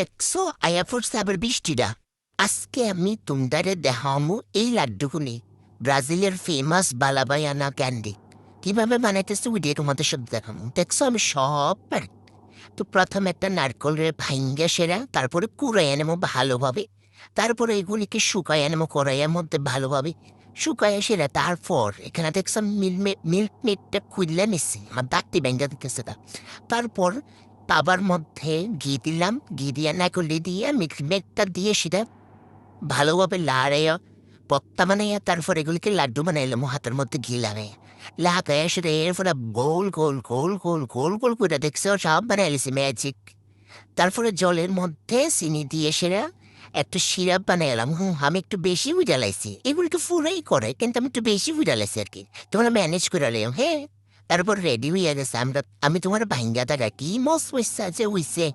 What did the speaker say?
একশো আয়া পড়ছে আবার বৃষ্টিটা। আজকে আমি তোমাদের দেখামু এই লাড্ডুগুলি ব্রাজিলের ফেমাস বালাবায়ানা ক্যান্ডি কিভাবে বানাইতেছে ওইটাই তোমাদের সাথে দেখামু। দেখছো আমি সব পারি। তো প্রথমে একটা নারকলের ভাইঙ্গা সেরা, তারপরে কুড়াইয়া নেবো ভালোভাবে, তারপরে এগুলিকে শুকাইয়া নেবো কড়াইয়ের মধ্যে ভালোভাবে শুকাইয়া সেরা। তারপর এখানে দেখছো মিল্ক মেটটা খুললে নিচ্ছি, আমার দাঁতটি ব্যাঙ্গা দিতেছে তা। তারপর তাবার মধ্যে ঘি দিলাম, ঘি দিয়ে নারকলি দিয়ে মিল্ক মেটটা দিয়ে সেটা ভালোভাবে লাড়াইয়া পত্তা বানাইয়া তারপর এগুলিকে লাড্ডু বানাইলাম হাতের মধ্যে ঘি লাগাইয়া লাগাইয়া সেটা এরপরে গোল গোল গোল গোল গোল গোল করে দেখছে সব বানাইলেছি ম্যাজিক। তারপরে জলের মধ্যে চিনি দিয়ে সেরা একটা সিরাপ বানাইলাম। আমি একটু বেশি উজালাইছি, এগুলো একটু ফুরাই করে কিন্তু আমি একটু বেশি উজালাইছি আর কি, তোমরা ম্যানেজ করে লাইম। হ্যাঁ, তারপর রেডি হইয়া গেছে। আমি তোমার ভাইঙ্গা দাদা কি মস্ত হইছে যে হইছে।